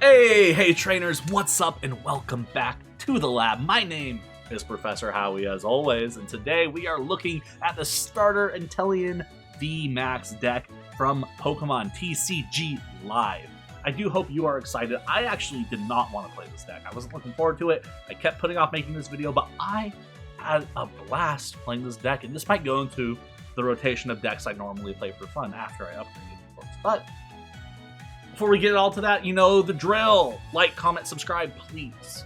Hey trainers, what's up and welcome back to the lab. My name is Professor Howie as always, and today we are looking at the starter Inteleon VMAX deck from Pokemon TCG Live. I do hope you are excited. I actually did not want to play this deck. I wasn't looking forward to it. I kept putting off making this video, but I had a blast playing this deck, and this might go into the rotation of decks I normally play for fun after I upgrade it, of course. But before we get all to that, you know the drill. Like, comment, subscribe, please.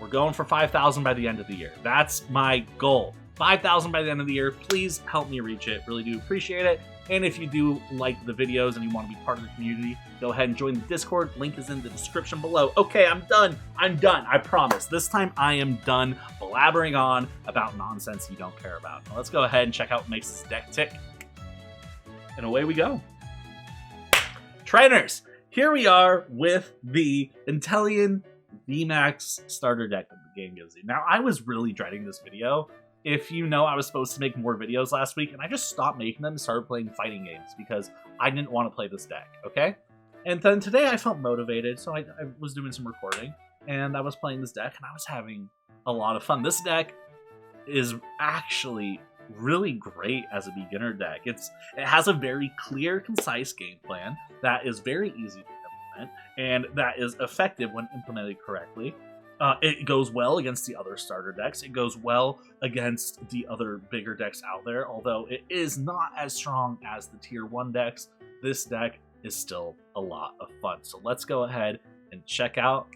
We're going for 5,000 by the end of the year. That's my goal. 5,000 by the end of the year. Please help me reach it. Really do appreciate it. And if you do like the videos and you want to be part of the community, go ahead and join the Discord. Link is in the description below. Okay, I'm done. I'm done. I promise. This time I am done blabbering on about nonsense you don't care about. Now let's go ahead and check out what makes this deck tick. And away we go. Trainers, here we are with the Inteleon VMAX starter deck that the game gives you. Now, I was really dreading this video. If you know, I was supposed to make more videos last week, and I just stopped making them and started playing fighting games because I didn't want to play this deck, okay? And then today I felt motivated, so I was doing some recording, and I was playing this deck, and I was having a lot of fun. This deck is actually really great as a beginner deck. It has a very clear, concise game plan that is very easy to implement and that is effective when implemented correctly. It goes well against the other starter decks. It goes well against the other bigger decks out there, although it is not as strong as the tier 1 decks. This deck is still a lot of fun. So let's go ahead and check out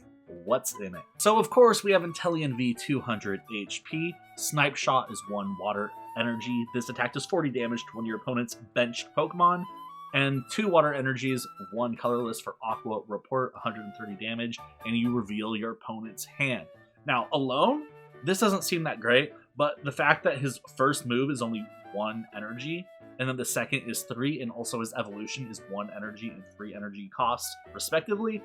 what's in it. So of course we have Inteleon V 200 HP. Snipe Shot is 1 water energy. This attack does 40 damage to one of your opponent's benched Pokemon. And 2 water energies, 1 colorless for Aqua Report, 130 damage, and you reveal your opponent's hand. Now, alone, this doesn't seem that great, but the fact that his first move is only 1 energy, and then the second is 3, and also his evolution is 1 energy and 3 energy costs, respectively,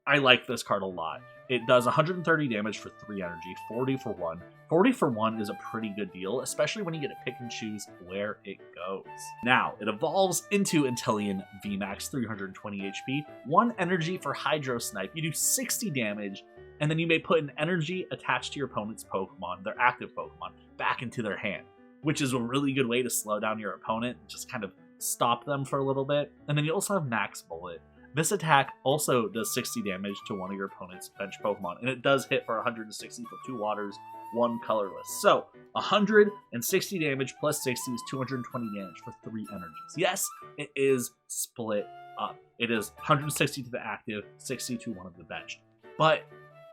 I like this card a lot. It does 130 damage for 3 energy, 40 for 1. 40 for 1 is a pretty good deal, especially when you get to pick and choose where it goes. Now, it evolves into Inteleon VMAX 320 HP, 1 energy for Hydro Snipe. You do 60 damage, and then you may put an energy attached to your opponent's Pokemon, their active Pokemon, back into their hand, which is a really good way to slow down your opponent, just kind of stop them for a little bit. And then you also have Max Bullet. This attack also does 60 damage to one of your opponent's bench Pokemon, and it does hit for 160 for 2 waters, 1 colorless. So, 160 damage plus 60 is 220 damage for 3 energies. Yes, it is split up. It is 160 to the active, 60 to one of the bench. But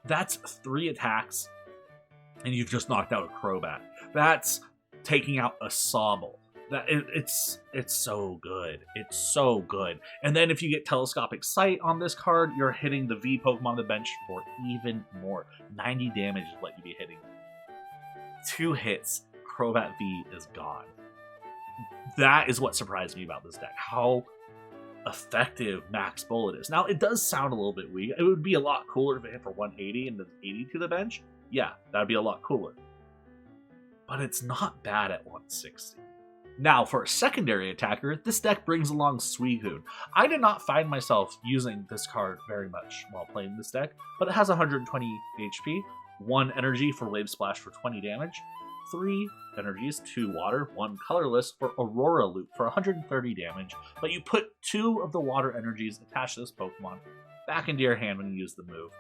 that's 3 attacks, and you've just knocked out a Crobat. That's taking out a Sobble. It's so good. It's so good. And then if you get Telescopic Sight on this card, you're hitting the V Pokemon on the bench for even more. 90 damage is what you be hitting. 2 hits, Crobat V is gone. That is what surprised me about this deck. How effective Max Bullet is. Now, it does sound a little bit weak. It would be a lot cooler if it hit for 180 and does 80 to the bench. Yeah, that'd be a lot cooler. But it's not bad at 160. Now, for a secondary attacker, this deck brings along Suicune. I did not find myself using this card very much while playing this deck, but it has 120 HP, 1 energy for Wave Splash for 20 damage, 3 energies, 2 water, 1 colorless for Aurora Loop for 130 damage, but you put 2 of the water energies attached to this Pokemon back into your hand when you use the move.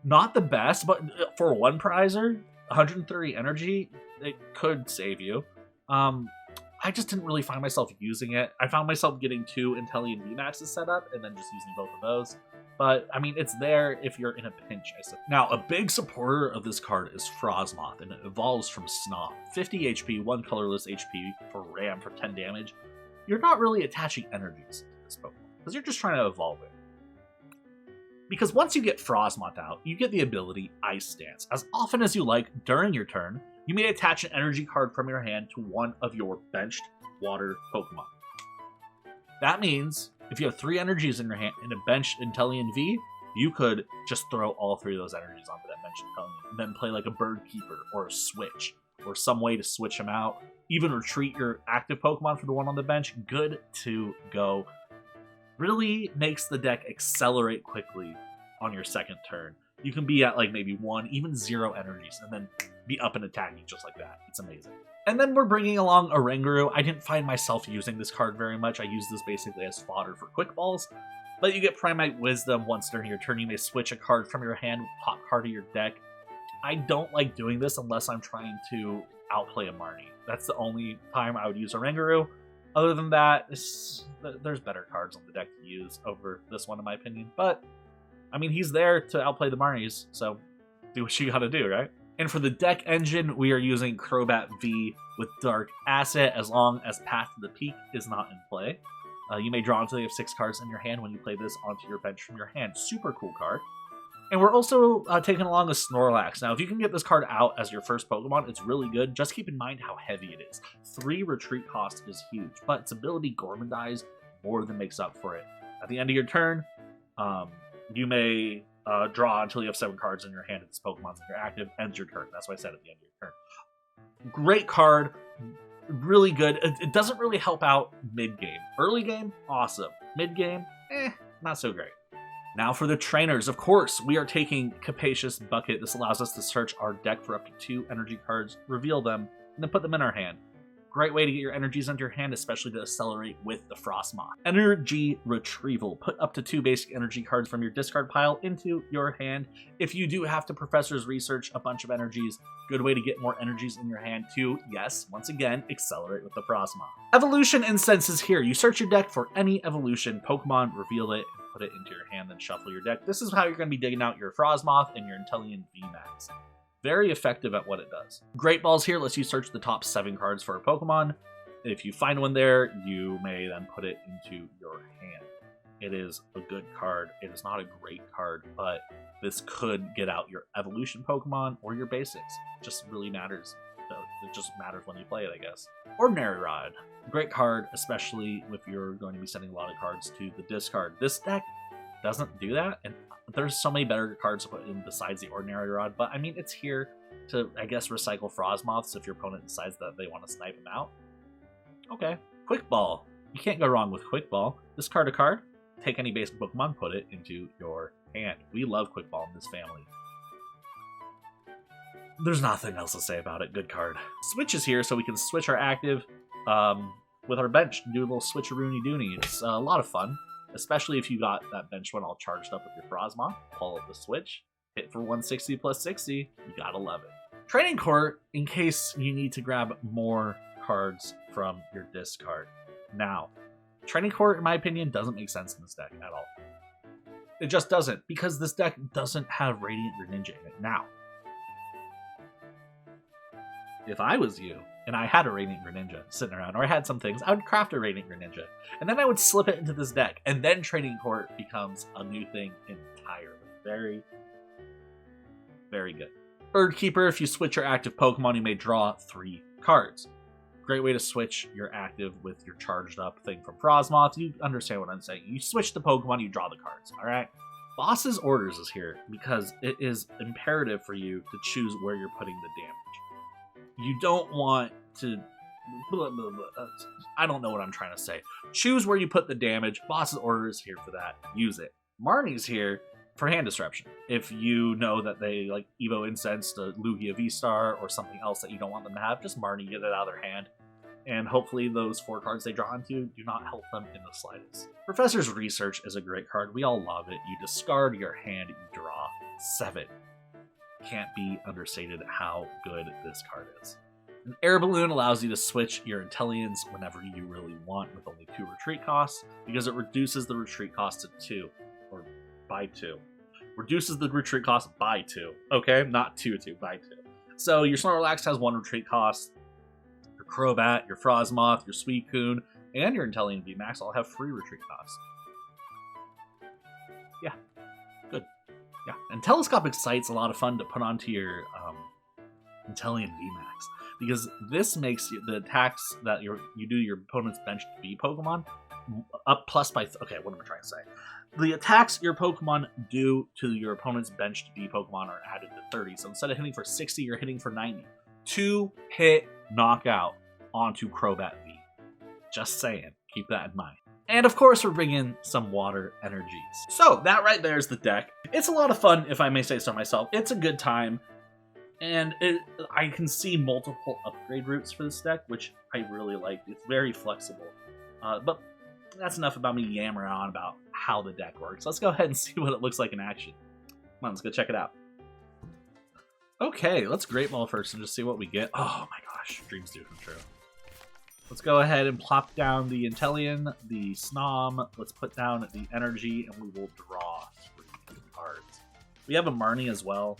Not the best, but for 1 prizer, 130 energy, it could save you. I just didn't really find myself using it. I found myself getting 2 Inteleon VMAXs set up and then just using both of those. But, I mean, it's there if you're in a pinch, I suppose. Now, a big supporter of this card is Frosmoth, and it evolves from Snom. 50 HP, 1 colorless HP for Ram for 10 damage. You're not really attaching energies to this Pokemon, because you're just trying to evolve it. Because once you get Frosmoth out, you get the ability Ice Dance. As often as you like during your turn, you may attach an energy card from your hand to one of your benched water Pokemon. That means if you have 3 energies in your hand in a benched Inteleon V, you could just throw all 3 of those energies onto that benched Inteleon and then play like a Bird Keeper or a Switch or some way to switch them out. Even retreat your active Pokemon for the one on the bench. Good to go. really makes the deck accelerate quickly on your second turn. You can be at like maybe 1, even 0 energies, and then be up and attacking just like that. It's amazing. And then we're bringing along Oranguru. I didn't find myself using this card very much. I use this basically as fodder for quick balls. But you get Primite Wisdom once during your turn. You may switch a card from your hand with top card of your deck. I don't like doing this unless I'm trying to outplay a Marnie. That's the only time I would use Oranguru. Other than that, there's better cards on the deck to use over this one, in my opinion. But, I mean, he's there to outplay the Marnies, so do what you gotta do, right? And for the deck engine, we are using Crobat V with Dark Asset as long as Path to the Peak is not in play. You may draw until you have 6 cards in your hand when you play this onto your bench from your hand. Super cool card. And we're also taking along a Snorlax. Now, if you can get this card out as your first Pokemon, it's really good. Just keep in mind how heavy it is. 3 retreat cost is huge, but its ability Gormandize more than makes up for it. At the end of your turn, you may draw until you have 7 cards in your hand. If this Pokemon's in your active, ends your turn. That's what I said at the end of your turn. Great card. Really good. It doesn't really help out mid-game. Early game, awesome. Mid-game, not so great. Now for the trainers, of course, we are taking Capacious Bucket. This allows us to search our deck for up to 2 energy cards, reveal them, and then put them in our hand. Great way to get your energies into your hand, especially to accelerate with the Frostmoth. Energy Retrieval. Put up to 2 basic energy cards from your discard pile into your hand. If you do have to Professor's Research a bunch of energies, good way to get more energies in your hand to, yes, once again, accelerate with the Frostmoth. Evolution Incense is here. You search your deck for any evolution Pokemon, reveal it, and put it into your hand, then shuffle your deck. This is how you're going to be digging out your Frostmoth and your Inteleon VMAX. Very effective at what it does. Great Balls here lets you search the top 7 cards for a Pokemon. If you find one there, you may then put it into your hand. It is a good card. It is not a great card, but this could get out your evolution Pokemon or your basics. It just really matters. It just matters when you play it, I guess. Ordinary Rod. Great card, especially if you're going to be sending a lot of cards to the discard. This deck doesn't do that, and there's so many better cards to put in besides the Ordinary Rod, but I mean, it's here to, I guess, recycle Frostmoths if your opponent decides that they want to snipe him out. Okay. Quick Ball. You can't go wrong with Quick Ball. Discard a card, take any basic Pokemon, put it into your hand. We love Quick Ball in this family. There's nothing else to say about it. Good card. Switch is here so we can switch our active with our bench and do a little switcheroony-doony. It's a lot of fun. Especially if you got that bench one all charged up with your Frostmoth. Pull up the switch, hit for 160 plus 60, you got 11. Training Court, in case you need to grab more cards from your discard. Now, Training Court, in my opinion, doesn't make sense in this deck at all. It just doesn't, because this deck doesn't have Radiant Greninja in it. Now, if I was you, and I had a Radiant Greninja sitting around, or I had some things, I would craft a Radiant Greninja, and then I would slip it into this deck, and then Training Court becomes a new thing entirely. Very, very good. Bird Keeper, if you switch your active Pokemon, you may draw 3 cards. Great way to switch your active with your charged up thing from Frostmoth. You understand what I'm saying. You switch the Pokemon, you draw the cards, alright? Boss's Orders is here, because it is imperative for you to choose where you're putting the damage. You don't want to... I don't know what I'm trying to say. Choose where you put the damage. Boss's Order is here for that. Use it. Marnie's here for hand disruption. If you know that they like Evo Incense to Lugia V-Star or something else that you don't want them to have, just Marnie, get it out of their hand. And hopefully those 4 cards they draw into do not help them in the slightest. Professor's Research is a great card. We all love it. You discard your hand, you draw 7. Can't be understated how good this card is. An Air Balloon allows you to switch your Inteleons whenever you really want with only 2 retreat costs, because it reduces the retreat cost to 2, or by 2. Reduces the retreat cost by 2, okay? Not 2, by 2. So your Snorlax has 1 retreat cost, your Crobat, your Frostmoth, your Suicune, and your Inteleon VMAX all have free retreat costs. Yeah, good. Yeah, and Telescopic Sight's a lot of fun to put onto your Inteleon VMAX, because this makes the attacks that you do your opponent's bench to be Pokemon up plus by... okay, what am I trying to say? The attacks your Pokemon do to your opponent's bench to be Pokemon are added to 30, so instead of hitting for 60, you're hitting for 90. 2-hit knockout onto Crobat V. Just saying, keep that in mind. And of course, we're bringing some water energies. So that right there is the deck. It's a lot of fun, if I may say so myself. It's a good time. And I can see multiple upgrade routes for this deck, which I really like. It's very flexible. But that's enough about me yammering on about how the deck works. Let's go ahead and see what it looks like in action. Come on, let's go check it out. Okay, let's Great Ball first and just see what we get. Oh my gosh, dreams do come true. Let's go ahead and plop down the Inteleon, the Snom. Let's put down the Energy, and we will draw 3 cards. We have a Marnie as well.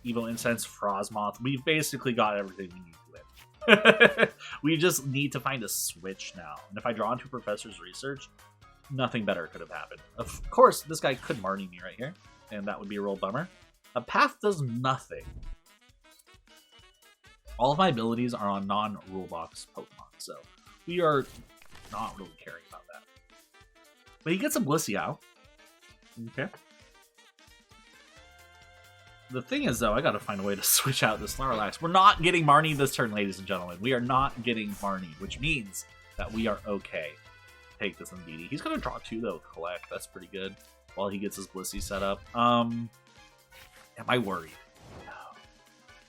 Evo Incense, Frozmoth. We've basically got everything we need to win. We just need to find a switch now. And if I draw into Professor's Research, nothing better could have happened. Of course, this guy could Marnie me right here, and that would be a real bummer. A Path does nothing. All of my abilities are on non-rule box Pokemon, so we are not really caring about that. But he gets a Blissey out. Okay. The thing is, though, I gotta find a way to switch out the Snorlax. We're not getting Marnie this turn, ladies and gentlemen. We are not getting Marnie, which means that we are okay. Take this Indeedee. He's gonna draw 2, though. Collect. That's pretty good. While he gets his Blissey set up. Am I worried?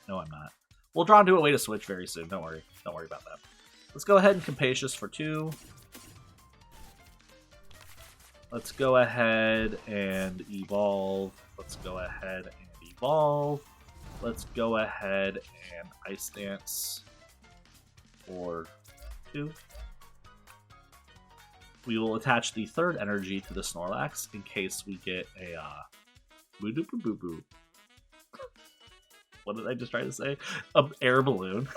No, I'm not. We'll draw into a way to switch very soon. Don't worry. Don't worry about that. Let's go ahead and Capacious for 2. Let's go ahead and evolve. Let's go ahead and evolve. Let's go ahead and Ice Dance for 2. We will attach the 3rd energy to the Snorlax in case we get a boo-doo-boo-boo-boo. What did I just try to say? An air balloon.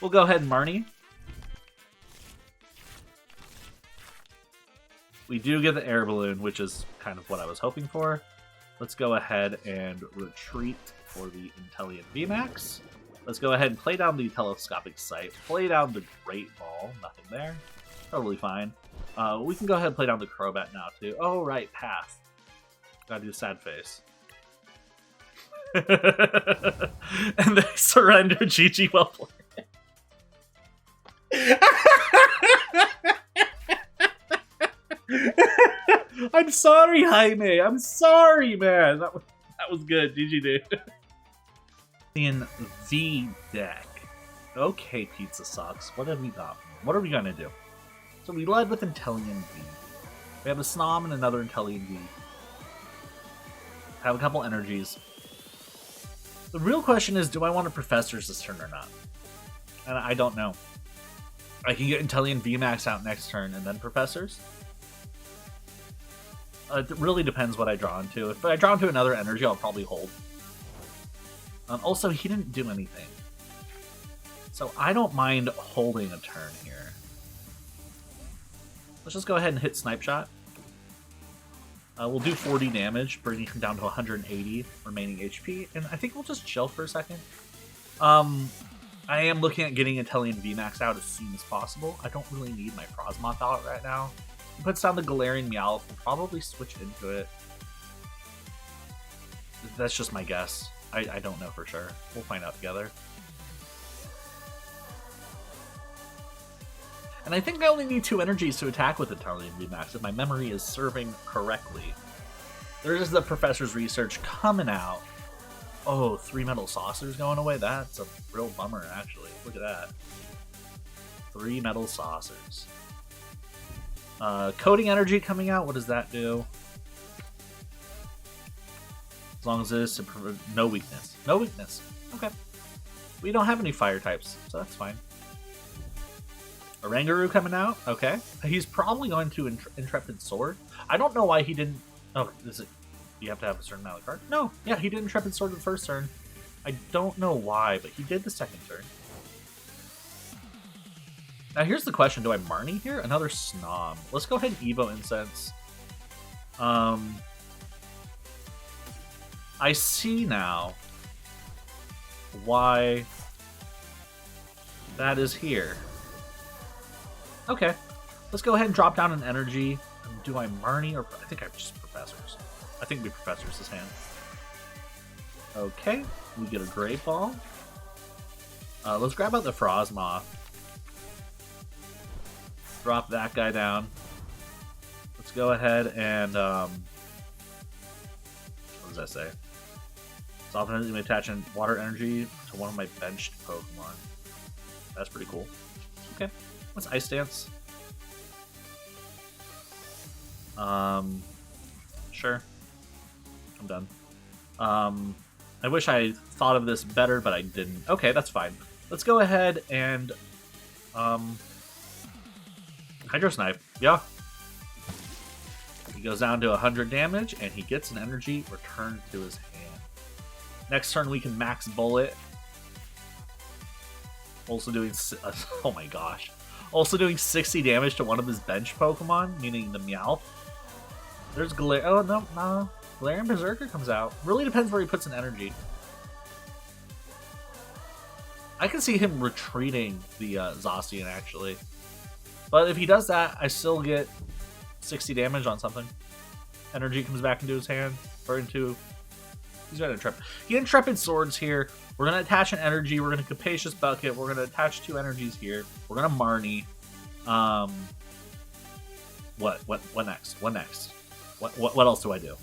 We'll go ahead and Marnie. We do get the air balloon, which is kind of what I was hoping for. Let's go ahead and retreat for the Inteleon VMAX. Let's go ahead and play down the Telescopic Sight. Play down the Great Ball. Nothing there. Totally fine. We can go ahead and play down the Crobat now, too. Oh, right. Path. Gotta do sad face. And they surrender. GG, well played. I'm sorry, Jaime. I'm sorry, man. That was good. GG, dude. In the deck. Okay, Pizza Sucks. What have we got? What are we gonna do? So we led with Inteleon V. We have a Snom and another Inteleon V. Have a couple energies. The real question is, do I want a Professors this turn or not? And I don't know. I can get Inteleon VMAX out next turn and then Professors. It really depends what I draw into. If I draw into another energy, I'll probably hold. Also, he didn't do anything. So I don't mind holding a turn here. Let's just go ahead and hit Snipe Shot. We'll do 40 damage, bringing him down to 180 remaining HP, and I think we'll just chill for a second. I am looking at getting Inteleon VMAX out as soon as possible. I don't really need my Frozmoth out right now. He puts down the Galarian Meowth, we'll probably switch into it. That's just my guess. I don't know for sure. We'll find out together. And I think I only need 2 energies to attack with Inteleon VMAX, if my memory is serving correctly. There's the Professor's Research coming out. Oh, 3 Metal Saucers going away? That's a real bummer, actually. Look at that. 3 Metal Saucers. Coding Energy coming out, what does that do? As long as it's no weakness. No weakness. Okay. We don't have any fire types, so that's fine. Oranguru coming out. Okay. He's probably going to Intrepid Sword. I don't know why he didn't... Oh, is it... You have to have a certain amount of cards? No. Yeah, he did Intrepid Sword the first turn. I don't know why, but he did the second turn. Now here's the question. Do I Marnie here? Another Snom. Let's go ahead and Evo Incense. I see now why that is here. Okay, let's go ahead and drop down an energy. Do I Marnie or I think I just Professors. I think we Professors this hand. Okay, we get a Great Ball. Let's grab out the Frozmoth. Drop that guy down. go ahead and what does that say? Soft energy may attach in water energy to one of my benched Pokemon. That's pretty cool. Okay, what's Ice Dance? Sure. I'm done. I wish I thought of this better, but I didn't. Okay, that's fine. Let's go ahead and Hydro Snipe. Yeah. He goes down to 100 damage, and he gets an energy returned to his hand. Next turn, we can Max Bullet. Also doing... oh my gosh. Also doing 60 damage to one of his bench Pokemon, meaning the Meowth. There's oh, no. Galarian Berserker comes out. Really depends where he puts an energy. I can see him retreating the Zacian, actually. But if he does that, I still get 60 damage on something. Energy comes back into his hand. Or into... He's got Intrepid. He Intrepid Swords here. We're going to attach an energy. We're going to Capacious Bucket. We're going to attach 2 energies here. We're going to Marnie. What next? What next? What else do I do?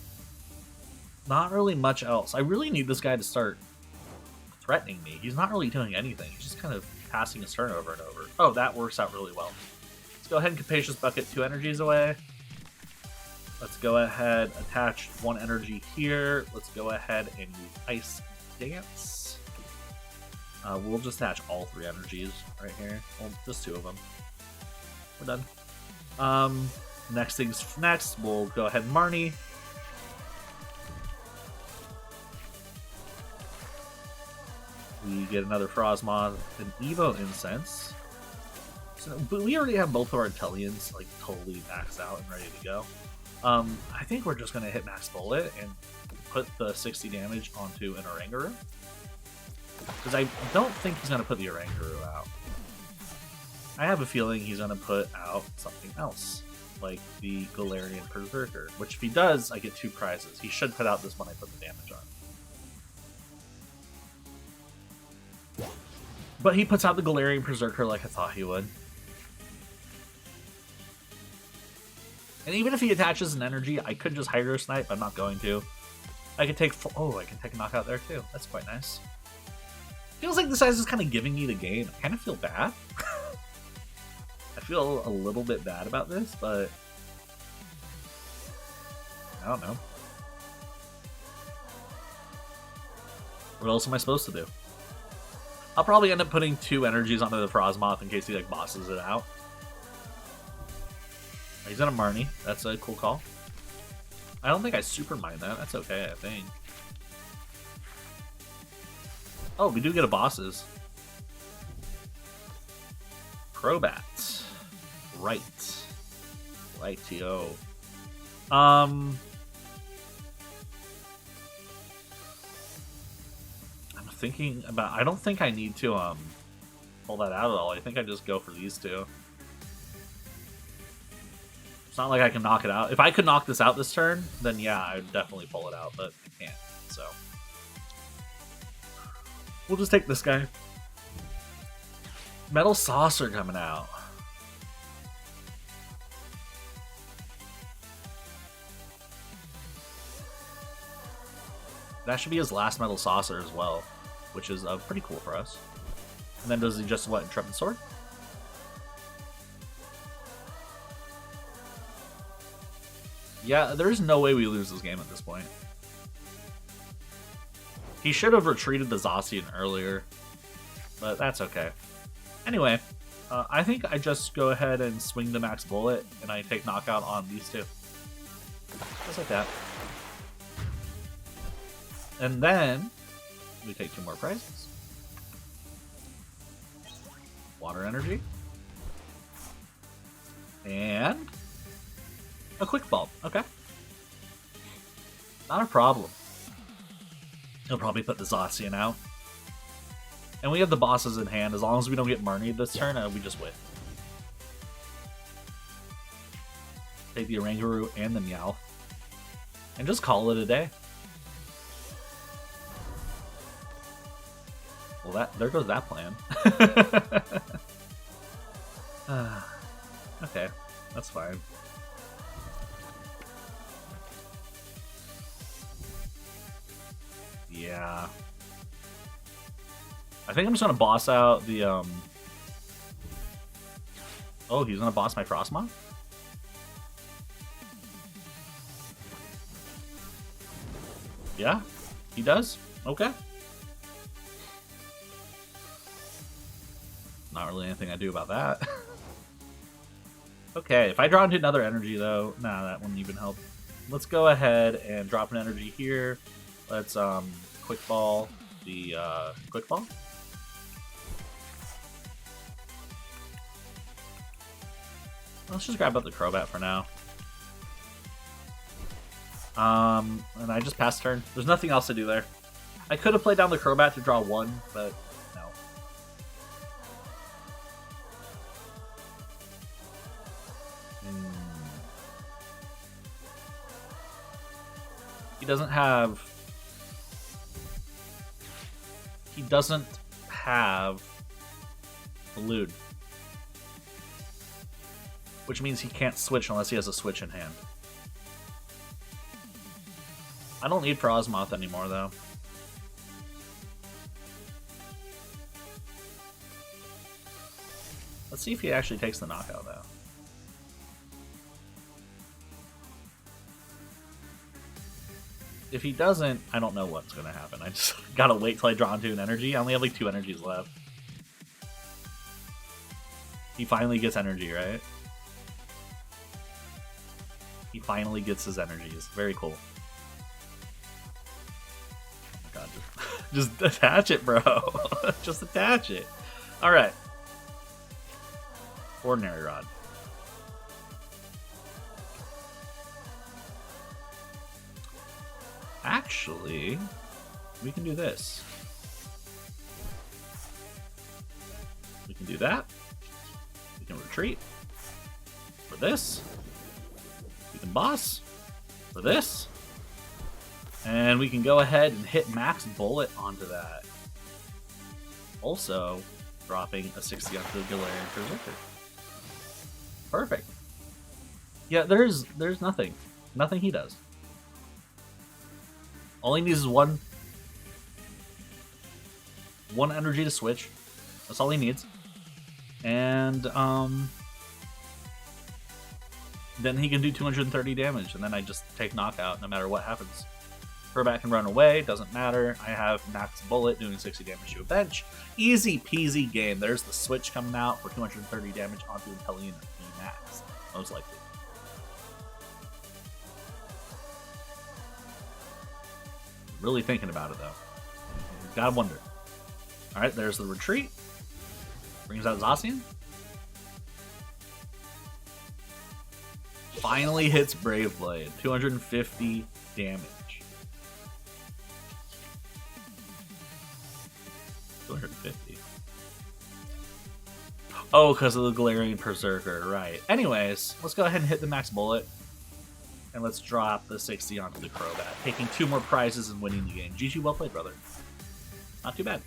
Not really much else. I really need this guy to start threatening me. He's not really doing anything. He's just kind of passing his turn over and over. Oh, that works out really well. Let's go ahead and Capacious Bucket 2 energies away. Let's go ahead, attach 1 energy here. Let's go ahead and use Ice Dance. We'll just attach all 3 energies right here. Well, just 2 of them. We're done. Next thing's next. We'll go ahead and Marnie. We get another Frostmoth, an Evo Incense. So, but we already have both of our Inteleons like totally maxed out and ready to go. I think we're just going to hit Max Bullet and put the 60 damage onto an Oranguru. Because I don't think he's going to put the Oranguru out. I have a feeling he's going to put out something else, like the Galarian Berserker. Which if he does, I get 2 prizes. He should put out this one I put the damage on. But he puts out the Galarian Berserker like I thought he would. And even if he attaches an energy, I could just Hydro Snipe, but I'm not going to. I could take... Oh, I can take a knockout there too. That's quite nice. Feels like this guy's just kind of giving me the game. I kind of feel bad. I feel a little bit bad about this, but... I don't know. What else am I supposed to do? I'll probably end up putting 2 energies onto the Frostmoth in case he like bosses it out. He's gonna Marnie. That's a cool call. I don't think I super mine that. That's okay, I think. Oh, we do get a bosses. Crobat. Right. Rightio. I'm thinking about... I don't think I need to pull that out at all. I think I just go for these 2. It's not like I can knock it out. If I could knock this out this turn, then yeah, I would definitely pull it out, but I can't, so. We'll just take this guy. Metal Saucer coming out. That should be his last Metal Saucer as well, which is pretty cool for us. And then does he just, what, Intrepid Sword? Yeah, there's no way we lose this game at this point. He should have retreated the Zacian earlier, but that's okay. Anyway, I think I just go ahead and swing the Max Bullet, and I take knockout on these 2. Just like that. And then, we take 2 more prizes. Water Energy. And... a Quick Ball, okay. Not a problem. He'll probably put the Zacian out. And we have the bosses in hand. As long as we don't get Marnie this turn, we just win. Take the Oranguru and the Meowth. And just call it a day. Well, there goes that plan. Okay, that's fine. Yeah. I think I'm just gonna boss out the Oh, he's gonna boss my Frostmoth? Yeah, he does? Okay. Not really anything I do about that. Okay, if I draw into another energy though, nah, that wouldn't even help. Let's go ahead and drop an energy here. Let's quick ball the quick ball. Let's just grab up the Crobat for now. And I just passed turn. There's nothing else to do there. I could have played down the Crobat to draw one, but no. He doesn't have Elude. Which means he can't switch unless he has a switch in hand. I don't need Frostmoth anymore, though. Let's see if he actually takes the knockout, though. If he doesn't, I don't know what's going to happen. I just gotta wait till I draw into an energy. I only have like 2 energies left. He finally gets energy, right? He finally gets his energies. Very cool. Oh my god, just attach it, bro. Just attach it. Alright. Ordinary Rod. Actually, we can do this. We can do that. We can retreat. For this. We can boss. For this. And we can go ahead and hit Max Bullet onto that. Also, dropping a 60 onto the Galarian Berserker. Perfect. Yeah, there's nothing. Nothing he does. All he needs is one energy to switch. That's all he needs. And then he can do 230 damage, and then I just take knockout no matter what happens. Crobat can run away, doesn't matter. I have Max Bullet doing 60 damage to a bench. Easy peasy game. There's the switch coming out for 230 damage onto Inteleon VMAX, most likely. Really thinking about it, though. Gotta wonder. Alright, there's the retreat. Brings out Zacian. Finally hits Brave Blade. 250 damage. 250. Oh, because of the Galarian Berserker, right. Anyways, let's go ahead and hit the Max Bullet. And let's drop the 60 onto the Crobat, taking 2 more prizes and winning the game. GG, well played, brother. Not too bad.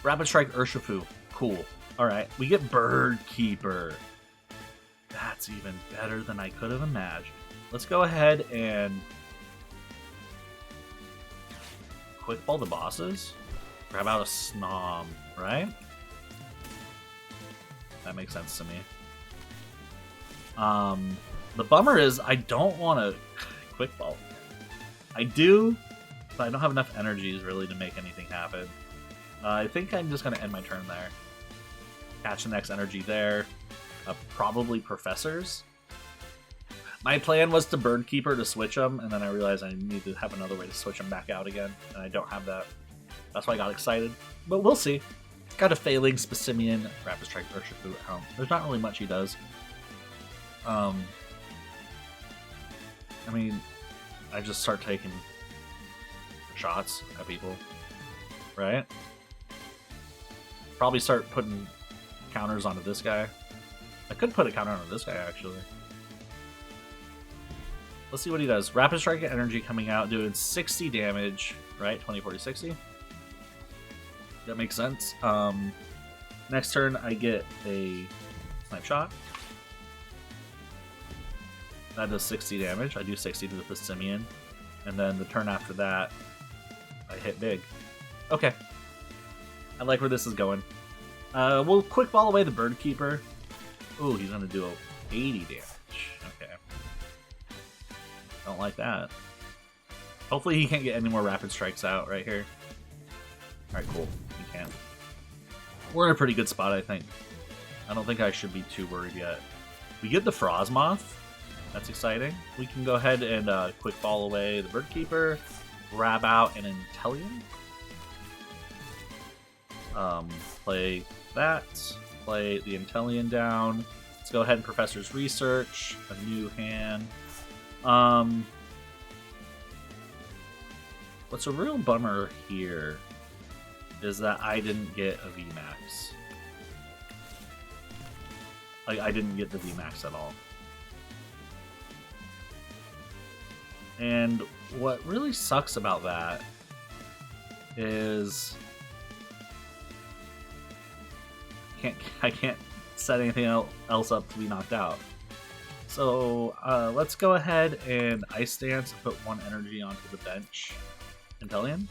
Rapid Strike Urshifu. Cool. Alright, we get Bird Keeper. That's even better than I could have imagined. Let's go ahead and quick ball the bosses. Grab out a Snom, right? That makes sense to me. The bummer is I don't want to quick ball. I do, but I don't have enough energies really to make anything happen. I think I'm just going to end my turn there. Catch the next energy there. Probably Professors. My plan was to Bird Keeper to switch them, and then I realized I need to have another way to switch them back out again, and I don't have that. That's why I got excited. But we'll see. Got a Failing Specimen, Rapid Strike Urshifu at home. There's not really much he does. I mean, I just start taking shots at people, right? Probably start putting counters onto this guy. I could put a counter onto this guy, actually. Let's see what he does. Rapid Strike Energy coming out, doing 60 damage, right? 20, 40, 60. That makes sense. Next turn, I get a Snipe Shot. That does 60 damage. I do 60 to the Pissimian. And then the turn after that, I hit big. Okay. I like where this is going. We'll quick ball away the Bird Keeper. Ooh, he's gonna do 80 damage. Okay. Don't like that. Hopefully he can't get any more Rapid Strikes out right here. Alright, cool. He can't. We're in a pretty good spot, I think. I don't think I should be too worried yet. We get the Frozmoth. That's exciting. We can go ahead and quick ball away the Bird Keeper, grab out an Inteleon. Play that. Play the Inteleon down. Let's go ahead and Professor's Research. A new hand. What's a real bummer here is that I didn't get a VMAX. Like, I didn't get the VMAX at all. And what really sucks about that is I can't set anything else up to be knocked out. So let's go ahead and Ice Dance and put one energy onto the bench. Inteleon.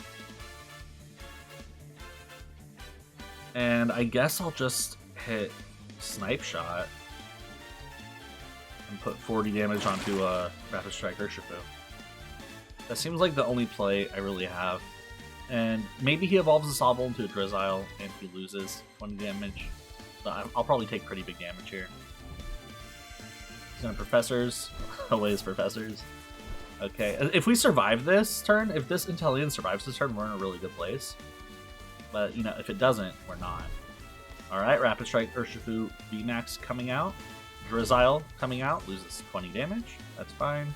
And I guess I'll just hit Snipe Shot and put 40 damage onto a Rapid Strike Urshifu. That seems like the only play I really have. And maybe he evolves the Sobble into a Drizzile and he loses 20 damage. But I'll probably take pretty big damage here. He's gonna Professors. Always Professors. Okay, if we survive this turn, if this Inteleon survives this turn, we're in a really good place. But, you know, if it doesn't, we're not. Alright, Rapid Strike Urshifu VMAX coming out. Drizzile coming out, loses 20 damage. That's fine.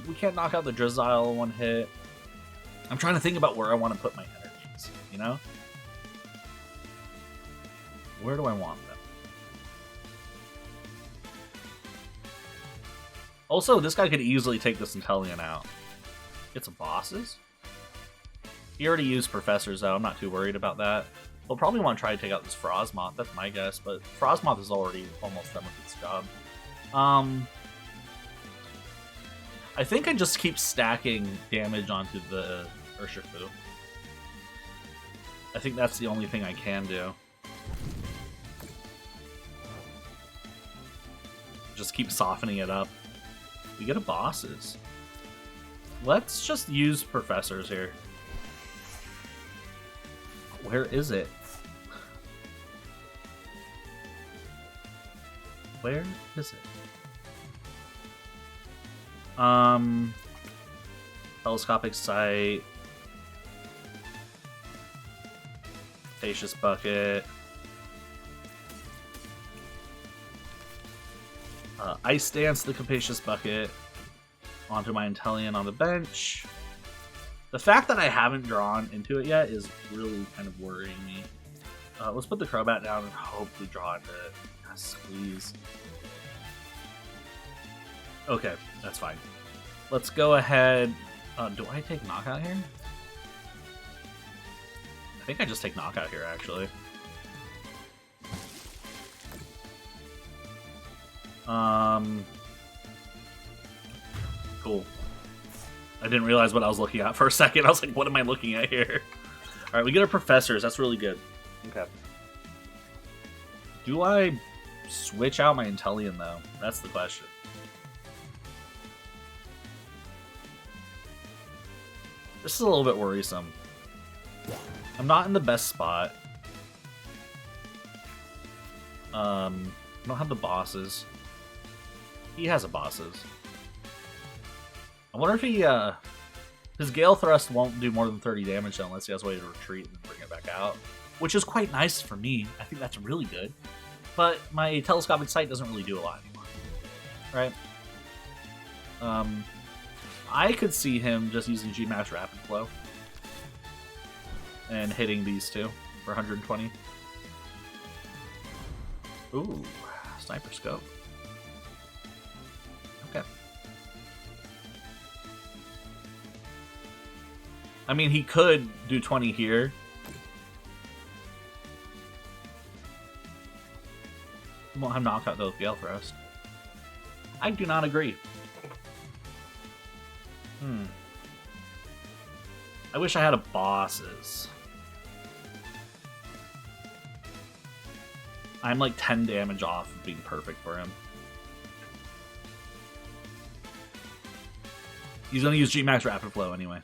We can't knock out the Drizzile one hit. I'm trying to think about where I want to put my energies, you know? Where do I want them? Also, this guy could easily take this Inteleon out. Get some bosses. He already used Professors, though. I'm not too worried about that. We'll probably want to try to take out this Frozmoth. That's my guess, but Frozmoth is already almost done with its job. I think I just keep stacking damage onto the Urshifu. I think that's the only thing I can do. Just keep softening it up. We get a bosses. Let's just use Professors here. Where is it? Where is it? Telescopic Sight. Capacious Bucket. Ice Dance the Capacious Bucket onto my Inteleon on the bench. The fact that I haven't drawn into it yet is really kind of worrying me. Let's put the Crobat down and hope we draw into it. Yes, please. Okay, that's fine. Let's go ahead. Do I take Knockout here? I think I just take Knockout here, actually. Cool. I didn't realize what I was looking at for a second. I was like, what am I looking at here? Alright, we get our Professors. That's really good. Okay. Do I switch out my Inteleon, though? That's the question. This is a little bit worrisome. I'm not in the best spot. I don't have the bosses. He has a bosses. I wonder if he, his Gale Thrust won't do more than 30 damage unless he has a way to retreat and bring it back out. Which is quite nice for me. I think that's really good. But my Telescopic Sight doesn't really do a lot anymore. Right? I could see him just using G-Max Rapid Flow. And hitting these two for 120. Ooh, Sniper Scope. Okay. I mean, he could do 20 here. He won't have knockout though with Gale Thrust. I do not agree. I wish I had a bosses. I'm like 10 damage off of being perfect for him. He's gonna use GMAX Rapid Flow anyway.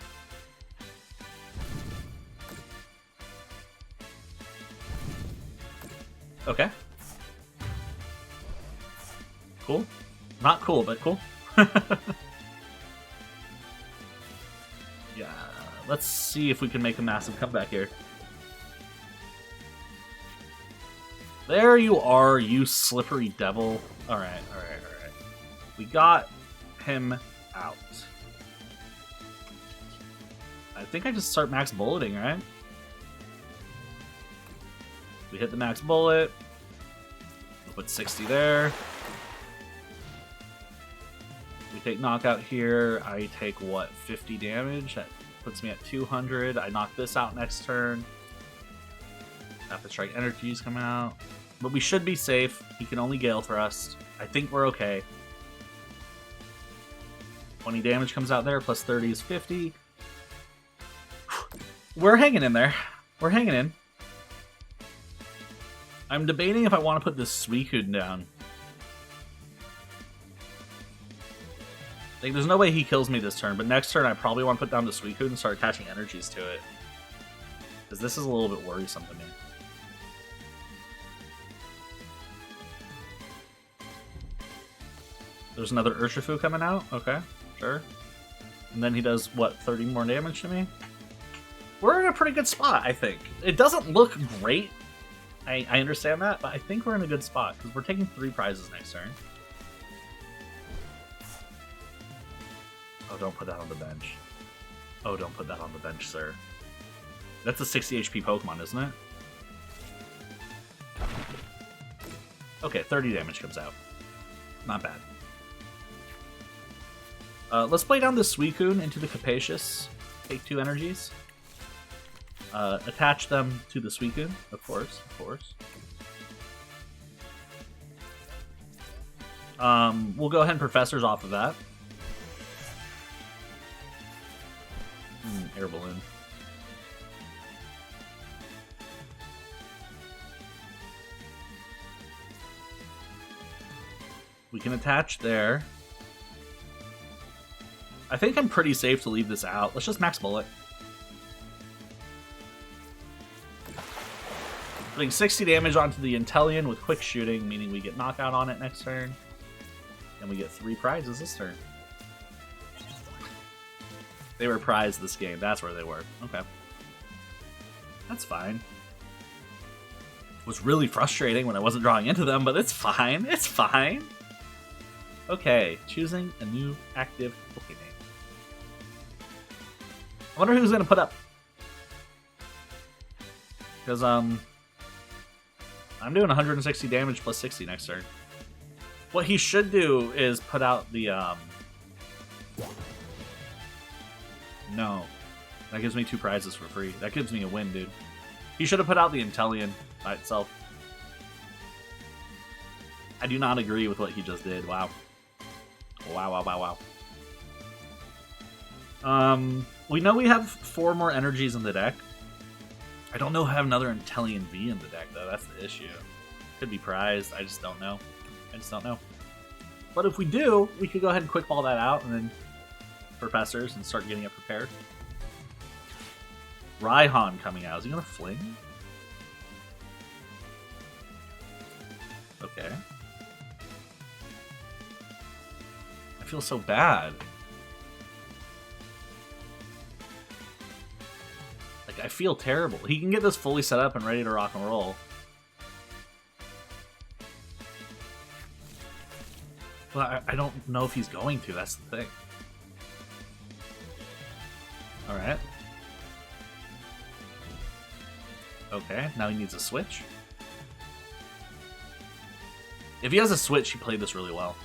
Okay. Cool. Not cool, but cool. Yeah, let's see if we can make a massive comeback here. There you are, you slippery devil. Alright, alright, alright. We got him out. I think I just start max bulleting, right? We hit the max bullet. We'll put 60 there. We take knockout here. I take, what, 50 damage? That puts me at 200. I knock this out next turn. Rapid Strike Energies come out. But we should be safe. He can only Gale Thrust. I think we're okay. 20 damage comes out there, plus 30 is 50. We're hanging in there. We're hanging in. I'm debating if I want to put this Suicune down. Like, there's no way he kills me this turn, but next turn I probably want to put down the Suicune and start attaching energies to it. Because this is a little bit worrisome to me. There's another Urshifu coming out? Okay, sure. And then he does, what, 30 more damage to me? We're in a pretty good spot, I think. It doesn't look great. I understand that, but I think we're in a good spot, because we're taking 3 prizes next turn. Oh, don't put that on the bench. Oh, don't put that on the bench, sir. That's a 60 HP Pokemon, isn't it? Okay, 30 damage comes out. Not bad. Let's play down the Suicune into the Capacious. Take 2 energies. Attach them to the Suicune, of course, of course. We'll go ahead and Professors off of that. Air Balloon. We can attach there. I think I'm pretty safe to leave this out. Let's just max bullet. Putting 60 damage onto the Inteleon with quick shooting, meaning we get knockout on it next turn. And we get 3 prizes this turn. They were prized this game. That's where they were. Okay. That's fine. It was really frustrating when I wasn't drawing into them, but it's fine. It's fine. Okay, choosing a new active Pokemon. I wonder who's gonna put up. Because, I'm doing 160 damage plus 60 next turn. What he should do is put out the, No. That gives me 2 prizes for free. That gives me a win, dude. He should have put out the Inteleon by itself. I do not agree with what he just did. Wow. Wow, wow, wow, wow. We know we have 4 more energies in the deck. I don't know if I have another Inteleon V in the deck, though. That's the issue. Could be prized. I just don't know. I just don't know. But if we do, we could go ahead and quick ball that out and then Professors and start getting it prepared. Raihan coming out. Is he going to fling? Okay. I feel so bad. Like, I feel terrible. He can get this fully set up and ready to rock and roll. Well, I don't know if he's going to. That's the thing. Alright. Okay, now he needs a switch. If he has a switch, he played this really well.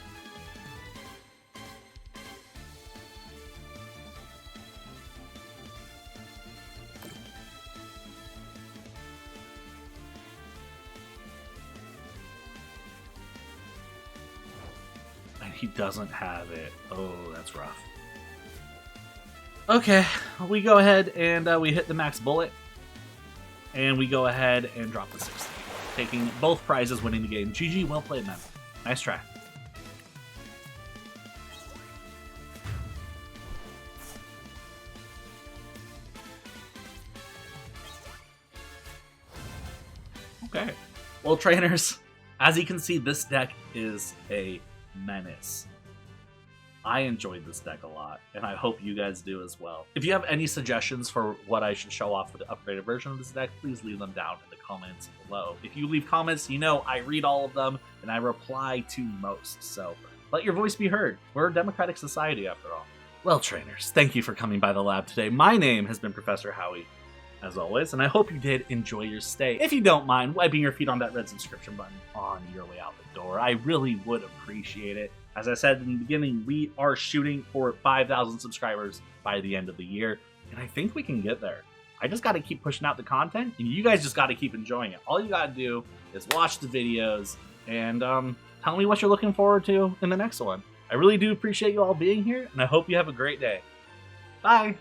And he doesn't have it. Oh, that's rough. Okay, we go ahead and we hit the max bullet. And we go ahead and drop the 60. Taking both prizes, winning the game. GG, well played, man. Nice try. Okay. Well, trainers, as you can see, this deck is a menace. I enjoyed this deck a lot, and I hope you guys do as well. If you have any suggestions for what I should show off for the upgraded version of this deck, please leave them down in the comments below. If you leave comments, you know I read all of them, and I reply to most, so let your voice be heard. We're a democratic society, after all. Well, trainers, thank you for coming by the lab today. My name has been Professor Howie, as always, and I hope you did enjoy your stay. If you don't mind wiping your feet on that red subscription button on your way out the door, I really would appreciate it. As I said in the beginning, we are shooting for 5,000 subscribers by the end of the year, and I think we can get there. I just got to keep pushing out the content, and you guys just got to keep enjoying it. All you got to do is watch the videos and tell me what you're looking forward to in the next one. I really do appreciate you all being here, and I hope you have a great day. Bye!